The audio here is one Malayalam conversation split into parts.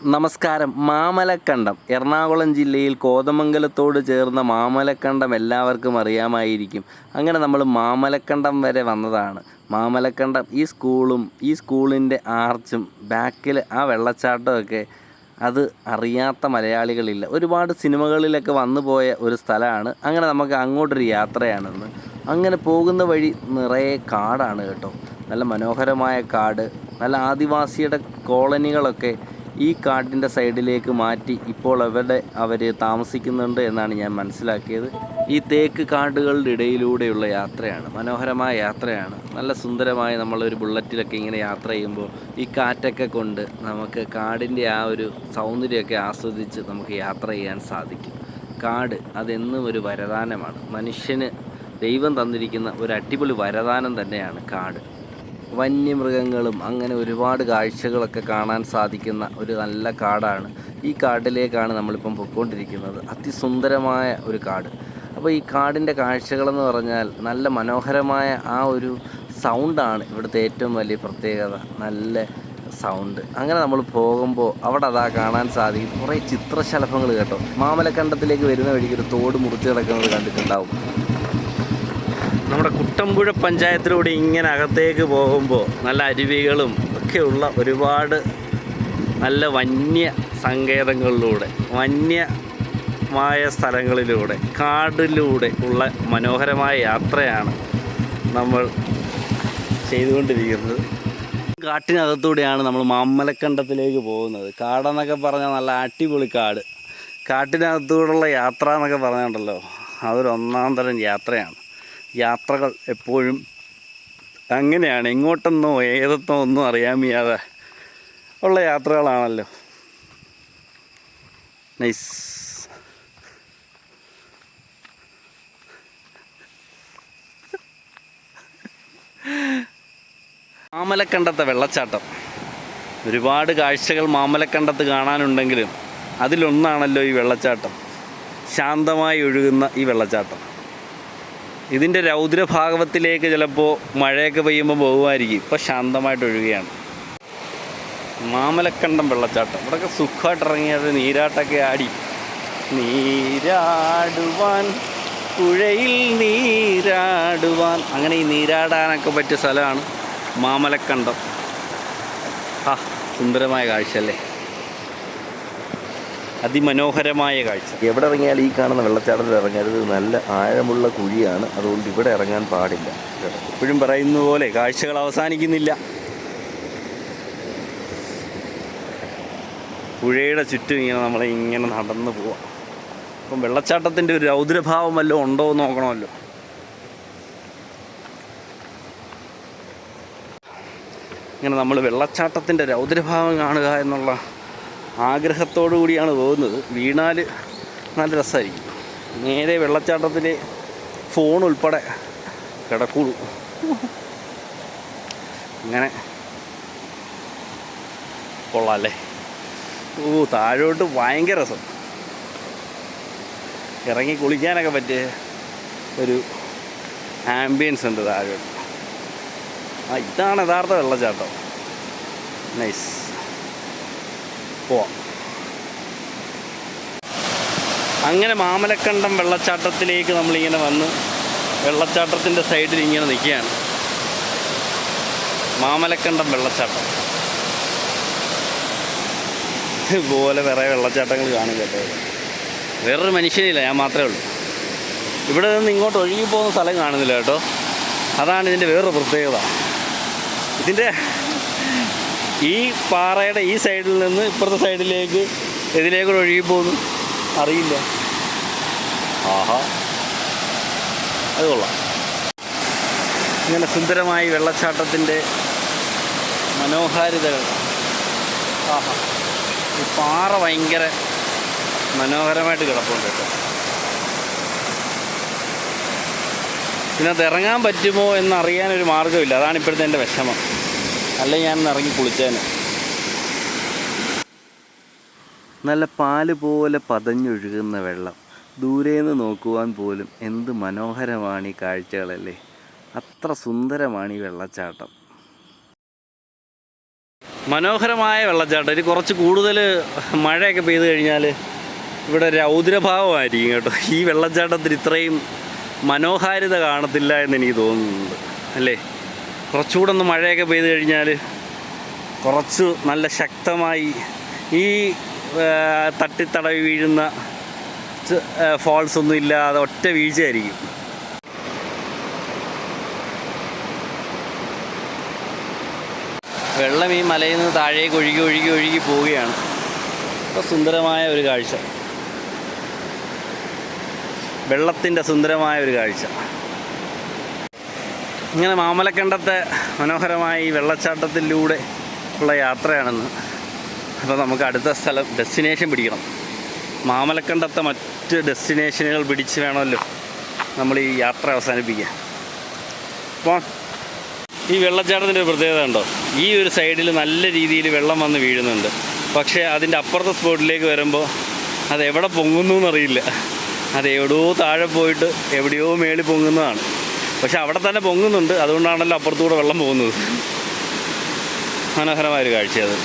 നമസ്കാരം. മാമലക്കണ്ടം എറണാകുളം ജില്ലയിൽ കോതമംഗലത്തോട് ചേർന്ന മാമലക്കണ്ടം എല്ലാവർക്കും അറിയാമായിരിക്കും. അങ്ങനെ നമ്മൾ മാമലക്കണ്ടം വരെ വന്നതാണ്. മാമലക്കണ്ടം ഈ സ്കൂളും ഈ സ്കൂളിൻ്റെ ആർച്ചും ബാക്കിൽ ആ വെള്ളച്ചാട്ടമൊക്കെ അത് അറിയാത്ത മലയാളികളില്ല. ഒരുപാട് സിനിമകളിലൊക്കെ വന്നു പോയ ഒരു സ്ഥലമാണ്. അങ്ങനെ നമുക്ക് അങ്ങോട്ടൊരു യാത്രയാണെന്ന്. അങ്ങനെ പോകുന്ന വഴി നിറയെ കാടാണ് കേട്ടോ. നല്ല മനോഹരമായ കാട്, നല്ല ആദിവാസിയുടെ കോളനികളൊക്കെ ഈ കാട്ടിൻ്റെ സൈഡിലേക്ക് മാറ്റി ഇപ്പോൾ അവർ താമസിക്കുന്നുണ്ട് എന്നാണ് ഞാൻ മനസ്സിലാക്കിയത്. ഈ തേക്ക് കാടുകളുടെ ഇടയിലൂടെയുള്ള യാത്രയാണ്, മനോഹരമായ യാത്രയാണ്. നല്ല സുന്ദരമായി നമ്മളൊരു ബുള്ളറ്റിലൊക്കെ ഇങ്ങനെ യാത്ര ചെയ്യുമ്പോൾ ഈ കാറ്റൊക്കെ കൊണ്ട് നമുക്ക് കാടിൻ്റെ ആ ഒരു സൗന്ദര്യമൊക്കെ ആസ്വദിച്ച് നമുക്ക് യാത്ര ചെയ്യാൻ സാധിക്കും. കാട് അതെന്നും ഒരു വരദാനമാണ്. മനുഷ്യന് ദൈവം തന്നിരിക്കുന്ന ഒരു അടിപൊളി വരദാനം തന്നെയാണ് കാട്. വന്യമൃഗങ്ങളും അങ്ങനെ ഒരുപാട് കാഴ്ചകളൊക്കെ കാണാൻ സാധിക്കുന്ന ഒരു നല്ല കാടാണ്. ഈ കാട്ടിലേക്കാണ് നമ്മളിപ്പം പൊയ്ക്കൊണ്ടിരിക്കുന്നത്. അതിസുന്ദരമായ ഒരു കാട്. അപ്പോൾ ഈ കാടിൻ്റെ കാഴ്ചകളെന്ന് പറഞ്ഞാൽ നല്ല മനോഹരമായ ആ ഒരു സൗണ്ടാണ് ഇവിടുത്തെ ഏറ്റവും വലിയ പ്രത്യേകത. നല്ല സൗണ്ട്. അങ്ങനെ നമ്മൾ പോകുമ്പോൾ അവിടെ അതാ കാണാൻ സാധിക്കും കുറേ ചിത്രശലഭങ്ങൾ കേട്ടോ. മാമലക്കണ്ടത്തിലേക്ക് വരുന്ന വഴിക്ക് ഒരു തോട് മുറിച്ച് കിടക്കുന്നത് കണ്ടിട്ടുണ്ടാവും. നമ്മുടെ കുട്ടമ്പുഴ പഞ്ചായത്തിലൂടെ ഇങ്ങനെ അകത്തേക്ക് പോകുമ്പോൾ നല്ല അരുവികളും ഒക്കെയുള്ള ഒരുപാട് നല്ല വന്യ സങ്കേതങ്ങളിലൂടെ, വന്യമായ സ്ഥലങ്ങളിലൂടെ, കാടിലൂടെ ഉള്ള മനോഹരമായ യാത്രയാണ് നമ്മൾ ചെയ്തുകൊണ്ടിരിക്കുന്നത്. കാട്ടിനകത്തൂടെയാണ് നമ്മൾ മാമലക്കണ്ടത്തിലേക്ക് പോകുന്നത്. കാടെന്നൊക്കെ പറഞ്ഞാൽ നല്ല അടിപൊളി കാട്. കാട്ടിനകത്തൂടെയുള്ള യാത്ര എന്നൊക്കെ പറഞ്ഞിട്ടുണ്ടല്ലോ, അതൊരു ഒന്നാം തരം യാത്രയാണ്. യാത്രകൾ എപ്പോഴും അങ്ങനെയാണ്. എങ്ങോട്ടെന്നോ ഏതെന്നോ ഒന്നും അറിയാൻ വയ്യാതെ ഉള്ള യാത്രകളാണല്ലോ. നൈസ്. മാമലക്കണ്ടത്തെ വെള്ളച്ചാട്ടം. ഒരുപാട് കാഴ്ചകൾ മാമലക്കണ്ടത്ത് കാണാനുണ്ടെങ്കിലും അതിലൊന്നാണല്ലോ ഈ വെള്ളച്ചാട്ടം. ശാന്തമായി ഒഴുകുന്ന ഈ വെള്ളച്ചാട്ടം. ഇതിൻ്റെ രൗദ്രഭാഗവത്തിലേക്ക് ചിലപ്പോൾ മഴയൊക്കെ പെയ്യുമ്പോൾ പോകുമായിരിക്കും. ഇപ്പോൾ ശാന്തമായിട്ട് ഒഴുകുകയാണ്. മാമലക്കണ്ടം വെള്ളച്ചാട്ടം. ഇവിടെയൊക്കെ സുഖമായിട്ട് ഇറങ്ങിയത് നീരാട്ടൊക്കെ ആടി, നീരാടുവാൻ പുഴയിൽ നീരാടുവാൻ, അങ്ങനെ ഈ നീരാടാനൊക്കെ പറ്റിയ സ്ഥലമാണ് മാമലക്കണ്ടം. സുന്ദരമായ കാഴ്ച അല്ലേ, അതിമനോഹരമായ കാഴ്ച. എവിടെ ഇറങ്ങിയാൽ ഈ കാണുന്ന വെള്ളച്ചാട്ടത്തിൽ ഇറങ്ങരുത്. നല്ല ആഴമുള്ള കുഴിയാണ്, അതുകൊണ്ട് ഇവിടെ ഇറങ്ങാൻ പാടില്ല. എപ്പോഴും പറയുന്ന പോലെ കാഴ്ചകൾ അവസാനിക്കുന്നില്ല. പുഴയുടെ ചുറ്റും ഇങ്ങനെ നമ്മളിങ്ങനെ നടന്നു പോവാം. അപ്പം വെള്ളച്ചാട്ടത്തിൻ്റെ ഒരു രൗദ്രഭാവം വല്ലതും ഉണ്ടോ എന്ന് നോക്കണമല്ലോ. ഇങ്ങനെ നമ്മൾ വെള്ളച്ചാട്ടത്തിൻ്റെ രൗദ്രഭാവം കാണുക എന്നുള്ള ആഗ്രഹത്തോടു കൂടിയാണ് പോകുന്നത്. വീണാൽ നല്ല രസമായിരിക്കും. നേരെ വെള്ളച്ചാട്ടത്തിൽ ഫോൺ ഉൾപ്പെടെ കിടക്കുള്ളൂ. അങ്ങനെ കൊള്ളാമല്ലേ. താഴോട്ട് ഭയങ്കര രസം. ഇറങ്ങി കുളിക്കാനൊക്കെ പറ്റിയ ഒരു ആംബിയൻസ് ഉണ്ട് താഴോട്ട്. ഇതാണ് യഥാർത്ഥ വെള്ളച്ചാട്ടം. നൈസ്. പോവാം. അങ്ങനെ മാമലക്കണ്ടം വെള്ളച്ചാട്ടത്തിലേക്ക് നമ്മളിങ്ങനെ വന്ന് വെള്ളച്ചാട്ടത്തിൻ്റെ സൈഡിൽ ഇങ്ങനെ നിൽക്കുകയാണ്. മാമലക്കണ്ടം വെള്ളച്ചാട്ടം. ഇതുപോലെ വേറെ വെള്ളച്ചാട്ടങ്ങൾ കാണും കേട്ടോ. വേറൊരു മനുഷ്യനില്ല, ഞാൻ മാത്രമേ ഉള്ളൂ. ഇവിടെ നിന്ന് ഇങ്ങോട്ട് ഒഴുകിപ്പോകുന്ന സ്ഥലം കാണുന്നില്ല കേട്ടോ. അതാണ് ഇതിൻ്റെ വേറൊരു പ്രത്യേകത. ഇതിൻ്റെ ഈ പാറയുടെ ഈ സൈഡിൽ നിന്ന് ഇപ്പുറത്തെ സൈഡിലേക്ക് ഇതിലേക്കൂടെ ഒഴുകിപ്പോകുന്നു, അറിയില്ല. അത് കൊള്ളാം. ഇങ്ങനെ സുന്ദരമായി വെള്ളച്ചാട്ടത്തിൻ്റെ മനോഹാരിതകൾ. ഈ പാറ ഭയങ്കര മനോഹരമായിട്ട് കിടപ്പുണ്ട് കേട്ടോ. ഇതിനകത്ത് ഇറങ്ങാൻ പറ്റുമോ എന്നറിയാനൊരു മാർഗ്ഗമില്ല. അതാണ് ഇപ്പോഴത്തെ എൻ്റെ വിഷമം. അല്ലെങ്കിൽ ഞാനൊന്ന് ഇറങ്ങി കുളിച്ചേനെ. നല്ല പാല് പോലെ പതഞ്ഞൊഴുകുന്ന വെള്ളം. ദൂരേന്ന് നോക്കുവാൻ പോലും എന്ത് മനോഹരമാണ് ഈ കാഴ്ചകളല്ലേ. അത്ര സുന്ദരമാണ് ഈ വെള്ളച്ചാട്ടം. മനോഹരമായ വെള്ളച്ചാട്ടം. ഇനി കുറച്ച് കൂടുതൽ മഴയൊക്കെ പെയ്ത് കഴിഞ്ഞാൽ ഇവിടെ രൗദ്രഭാവമായിരിക്കും കേട്ടോ. ഈ വെള്ളച്ചാട്ടത്തിന് ഇത്രയും മനോഹാരിത കാണത്തില്ല എന്ന് എനിക്ക് തോന്നുന്നുണ്ട് അല്ലേ. കുറച്ചുകൂടെ ഒന്ന് മഴയൊക്കെ പെയ്ത് കഴിഞ്ഞാൽ കുറച്ച് നല്ല ശക്തമായി ഈ തട്ടിത്തടവി വീഴുന്ന ഫോൾസ് ഒന്നും ഇല്ലാതെ ഒറ്റ വീഴ്ചയായിരിക്കും. വെള്ളം ഈ മലയിൽ നിന്ന് താഴേക്ക് ഒഴുകി ഒഴുകി ഒഴുകി പോവുകയാണ്. അപ്പോൾ സുന്ദരമായ ഒരു കാഴ്ച, വെള്ളത്തിൻ്റെ സുന്ദരമായ ഒരു കാഴ്ച. ഇങ്ങനെ മാമലക്കണ്ടത്തെ മനോഹരമായ ഈ വെള്ളച്ചാട്ടത്തിലൂടെ ഉള്ള യാത്രയാണെന്ന്. അപ്പോൾ നമുക്ക് അടുത്ത സ്ഥലം ഡെസ്റ്റിനേഷൻ പിടിക്കണം. മാമലക്കണ്ടത്തെ മറ്റ് ഡെസ്റ്റിനേഷനുകൾ പിടിച്ച് വേണമല്ലോ നമ്മൾ ഈ യാത്ര അവസാനിപ്പിക്കാൻ. അപ്പോൾ ഈ വെള്ളച്ചാട്ടത്തിൻ്റെ ഒരു പ്രത്യേകത ഉണ്ടോ, ഈ ഒരു സൈഡിൽ നല്ല രീതിയിൽ വെള്ളം വന്ന് വീഴുന്നുണ്ട്. പക്ഷേ അതിൻ്റെ അപ്പുറത്തെ സ്പോട്ടിലേക്ക് വരുമ്പോൾ അത് എവിടെ പൊങ്ങുന്നു എന്നറിയില്ല. അത് എവിടെയോ താഴെ പോയിട്ട് എവിടെയോ മേളിൽ പൊങ്ങുന്നതാണ്. പക്ഷെ അവിടെ തന്നെ പൊങ്ങുന്നുണ്ട്, അതുകൊണ്ടാണല്ലോ അപ്പുറത്തൂടെ വെള്ളം പോകുന്നത്. മനോഹരമായൊരു കാഴ്ചയത്.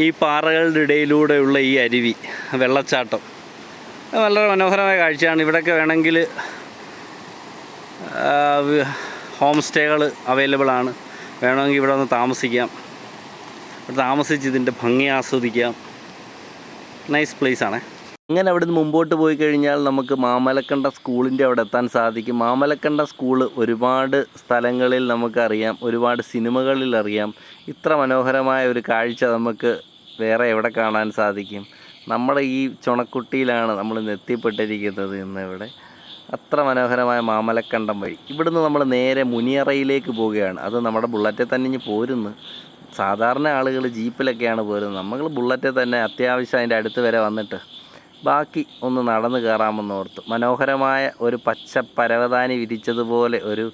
ഈ പാറകളുടെ ഇടയിലൂടെയുള്ള ഈ അരുവി, വെള്ളച്ചാട്ടം വളരെ മനോഹരമായ കാഴ്ചയാണ്. ഇവിടെയൊക്കെ വേണമെങ്കിൽ ഹോം സ്റ്റേകൾ അവൈലബിൾ ആണ്. വേണമെങ്കിൽ ഇവിടെ ഒന്ന് താമസിക്കാം. ഇവിടെ താമസിച്ച് ഇതിൻ്റെ ഭംഗി ആസ്വദിക്കാം. നൈസ് പ്ലേസാണ്. അങ്ങനെ അവിടെ നിന്ന് മുമ്പോട്ട് പോയി കഴിഞ്ഞാൽ നമുക്ക് മാമലക്കണ്ട സ്കൂളിൻ്റെ അവിടെ എത്താൻ സാധിക്കും. മാമലക്കണ്ട സ്കൂള് ഒരുപാട് സ്ഥലങ്ങളിൽ നമുക്കറിയാം, ഒരുപാട് സിനിമകളിൽ അറിയാം. ഇത്ര മനോഹരമായ ഒരു കാഴ്ച നമുക്ക് വേറെ എവിടെ കാണാൻ സാധിക്കും? നമ്മുടെ ഈ ചുണക്കുട്ടിയിലാണ് നമ്മൾ എത്തിപ്പെട്ടിരിക്കുന്നത് ഇന്നിവിടെ. അത്ര മനോഹരമായ മാമലക്കണ്ടം വഴി ഇവിടുന്ന് നമ്മൾ നേരെ മുനിയറയിലേക്ക് പോവുകയാണ്. അത് നമ്മുടെ ബുള്ളറ്റിൽ തന്നെ ഇനി പോരുന്നു. സാധാരണ ആളുകൾ ജീപ്പിലൊക്കെയാണ് പോരുന്നത്. നമ്മൾ ബുള്ളറ്റിൽ തന്നെ അത്യാവശ്യം അതിൻ്റെ അടുത്ത് വരെ വന്നിട്ട് ബാക്കി ഒന്ന് നടന്ന് കയറാമെന്നോർത്ത്. മനോഹരമായ ഒരു പച്ച പരവതാനി വിരിച്ചതുപോലെ ഒരു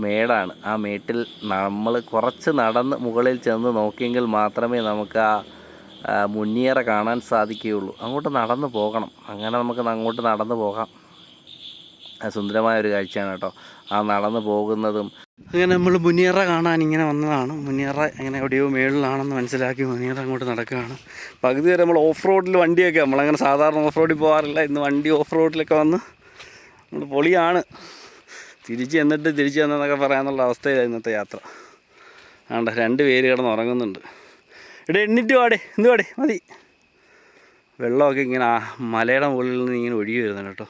മേടാണ്. ആ മേട്ടിൽ നമ്മൾ കുറച്ച് നടന്ന് മുകളിൽ ചെന്ന് നോക്കിയെങ്കിൽ മാത്രമേ നമുക്ക് ആ മുനിയറ കാണാൻ സാധിക്കുകയുള്ളൂ. അങ്ങോട്ട് നടന്ന് പോകണം. അങ്ങനെ നമുക്ക് അങ്ങോട്ട് നടന്ന് പോകാം. സുന്ദരമായ ഒരു കാഴ്ചയാണ് കേട്ടോ ആ നടന്ന് പോകുന്നതും. അങ്ങനെ നമ്മൾ മുനിയറ കാണാൻ ഇങ്ങനെ വന്നതാണ്. മുനിയറ ഇങ്ങനെ എവിടെയോ മേളിലാണെന്ന് മനസ്സിലാക്കി മുനിയറ അങ്ങോട്ട് നടക്കുകയാണ്. പകുതി വരെ നമ്മൾ ഓഫ് റോഡിൽ വണ്ടിയൊക്കെ, നമ്മളങ്ങനെ സാധാരണ ഓഫ് റോഡിൽ പോകാറില്ല. ഇന്ന് വണ്ടി ഓഫ് റോഡിലൊക്കെ വന്ന് നമ്മൾ പൊളിയാണ്. തിരിച്ച് ചെന്നെന്നൊക്കെ പറയാനുള്ള അവസ്ഥയിലാണ് ഇന്നത്തെ യാത്ര. ആണ്ട 2 പേര് കിടന്ന് ഉറങ്ങുന്നുണ്ട്. ഇവിടെ എണ്ണിട്ട് പാടെ എന്ത് പാടെ മതി. വെള്ളമൊക്കെ ഇങ്ങനെ മലയുടെ മുകളിൽ നിന്ന് ഇങ്ങനെ ഒഴുകി വരുന്നുണ്ട് കേട്ടോ.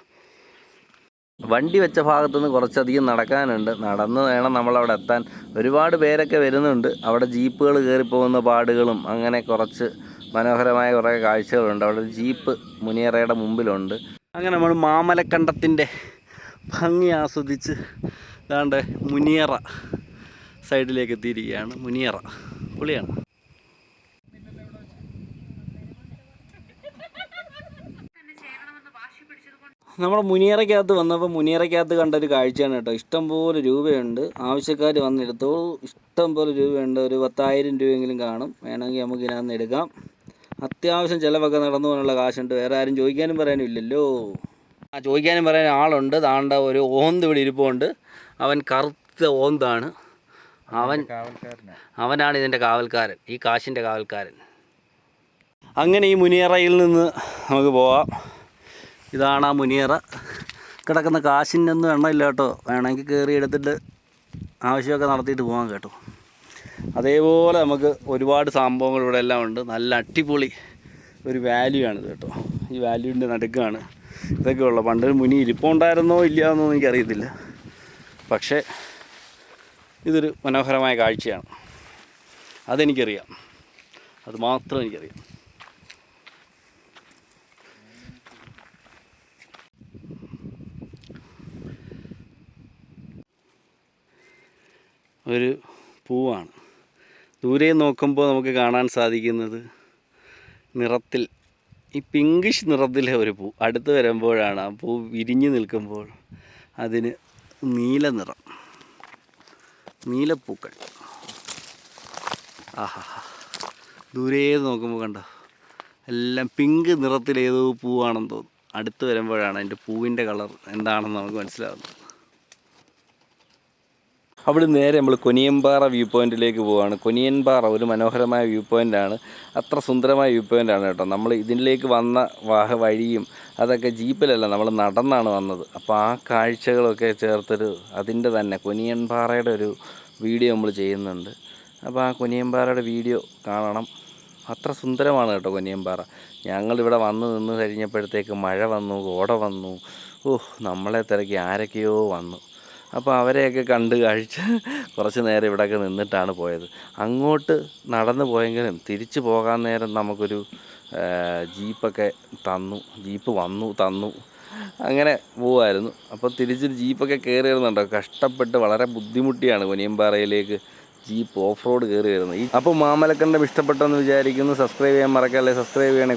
വണ്ടി വെച്ച ഭാഗത്തുനിന്ന് കുറച്ചധികം നടക്കാനുണ്ട്. നടന്ന് വേണം നമ്മളവിടെ എത്താൻ. ഒരുപാട് പേരൊക്കെ വരുന്നുണ്ട്. അവിടെ ജീപ്പുകൾ കയറിപ്പോകുന്ന പാടുകളും അങ്ങനെ കുറച്ച് മനോഹരമായ കുറേ കാഴ്ചകളുണ്ട്. അവിടെ ഒരു ജീപ്പ് മുനിയറയുടെ മുമ്പിലുണ്ട്. അങ്ങനെ നമ്മൾ മാമലക്കണ്ടത്തിൻ്റെ ഭംഗി ആസ്വദിച്ച് ദാണ്ട് മുനിയറ സൈഡിലേക്ക് എത്തിയിരിക്കുകയാണ്. മുനിയറ പൊളിയാണ്. നമ്മുടെ മുനിയറയ്ക്കകത്ത് വന്നപ്പോൾ മുനിയറയ്ക്കകത്ത് കണ്ടൊരു കാഴ്ചയാണ് കേട്ടോ. ഇഷ്ടംപോലെ രൂപയുണ്ട്. ആവശ്യക്കാർ വന്നെടുത്തോളൂ. ഇഷ്ടംപോലെ രൂപയുണ്ട്. ഒരു 10,000 രൂപയെങ്കിലും കാണും. വേണമെങ്കിൽ നമുക്ക് ഇതിനകത്ത് എടുക്കാം. അത്യാവശ്യം ചിലവൊക്കെ നടന്നു പോകാനുള്ള കാശുണ്ട്. വേറെ ആരും ചോദിക്കാനും പറയാനും ഇല്ലല്ലോ. ചോദിക്കാനും പറയാൻ ആളുണ്ട്. താണ്ട ഒരു ഓന്ത് ഇവിടെ ഇരിപ്പുണ്ട്. അവൻ കറുത്ത ഓന്താണ്. അവനാണ് ഇതിൻ്റെ കാവൽക്കാരൻ, ഈ കാശിൻ്റെ കാവൽക്കാരൻ. അങ്ങനെ ഈ മുനിയറയിൽ നിന്ന് നമുക്ക് പോവാം. ഇതാണ് ആ മുനിയറ. കിടക്കുന്ന കാശിനൊന്നും എണ്ണമില്ല കേട്ടോ. വേണമെങ്കിൽ കയറി എടുത്തിട്ട് ആവശ്യമൊക്കെ നടത്തിയിട്ട് പോകാം കേട്ടോ. അതേപോലെ നമുക്ക് ഒരുപാട് സംഭവങ്ങൾ ഇവിടെ എല്ലാം ഉണ്ട്. നല്ല അടിപൊളി ഒരു വാല്യൂ ആണിത് കേട്ടോ. ഈ വാല്യൂവിൻ്റെ നടുക്കാണ് ഇതൊക്കെ ഉള്ളത്. പണ്ടൊരു മുനി ഇരിപ്പുണ്ടായിരുന്നോ ഇല്ലയെന്നോ എനിക്കറിയത്തില്ല. പക്ഷേ ഇതൊരു മനോഹരമായ കാഴ്ചയാണ്. അതെനിക്കറിയാം. അത് മാത്രം എനിക്കറിയാം. ഒരു പൂവാണ്. ദൂരെ നോക്കുമ്പോൾ നമുക്ക് കാണാൻ സാധിക്കുന്നത് നിറത്തിൽ ഈ പിങ്കിഷ് നിറത്തിലെ ഒരു പൂ. അടുത്ത് വരുമ്പോഴാണ് ആ പൂ വിരിഞ്ഞു നിൽക്കുമ്പോൾ അതിന് നീല നിറം, നീലപ്പൂക്കൾ. ആഹാ, ദൂരെ നോക്കുമ്പോൾ കണ്ടോ എല്ലാം പിങ്ക് നിറത്തിലേതോ പൂവാണെന്ന് തോന്നുന്നു. അടുത്ത് വരുമ്പോഴാണ് അതിൻ്റെ പൂവിൻ്റെ കളർ എന്താണെന്ന് നമുക്ക് മനസ്സിലാകുന്നത്. അവിടെ നേരെ നമ്മൾ കൊനിയൻപാറ വ്യൂ പോയിൻറ്റിലേക്ക് പോവുകയാണ്. കൊനിയൻപാറ ഒരു മനോഹരമായ വ്യൂ പോയിൻ്റാണ്. അത്ര സുന്ദരമായ വ്യൂ പോയിൻ്റാണ് കേട്ടോ. നമ്മൾ ഇതിലേക്ക് വന്ന വഴിയും അതൊക്കെ ജീപ്പിലല്ല, നമ്മൾ നടന്നാണ് വന്നത്. അപ്പോൾ ആ കാഴ്ചകളൊക്കെ ചേർത്തൊരു അതിൻ്റെ തന്നെ കൊനിയൻപാറയുടെ ഒരു വീഡിയോ നമ്മൾ ചെയ്യുന്നുണ്ട്. അപ്പോൾ ആ കൊനിയൻപാറയുടെ വീഡിയോ കാണണം. അത്ര സുന്ദരമാണ് കേട്ടോ കൊനിയൻപാറ. ഞങ്ങളിവിടെ വന്ന് നിന്ന് കഴിഞ്ഞപ്പോഴത്തേക്ക് മഴ വന്നു, കോട വന്നു. നമ്മളെ തിരക്കി ആരൊക്കെയോ വന്നു. അപ്പോൾ അവരെയൊക്കെ കണ്ട് കഴിച്ച് കുറച്ച് നേരം ഇവിടെയൊക്കെ നിന്നിട്ടാണ് പോയത്. അങ്ങോട്ട് നടന്നു പോയെങ്കിലും തിരിച്ചു പോകാൻ നേരം നമുക്കൊരു ജീപ്പൊക്കെ ജീപ്പ് തന്നു അങ്ങനെ പോവായിരുന്നു. അപ്പോൾ തിരിച്ചൊരു ജീപ്പൊക്കെ കയറി വരുന്നുണ്ടോ, കഷ്ടപ്പെട്ട് വളരെ ബുദ്ധിമുട്ടിയാണ് കൊനിയൻപാറയിലേക്ക് ജീപ്പ് ഓഫ് റോഡ് കയറി വരുന്നത്. അപ്പോൾ മാമലക്കണ്ടം ഇഷ്ടപ്പെട്ടെന്ന് വിചാരിക്കുന്നു. സബ്സ്ക്രൈബ് ചെയ്യാൻ മറക്കല്ലേ. സബ്സ്ക്രൈബ് ചെയ്യണേ.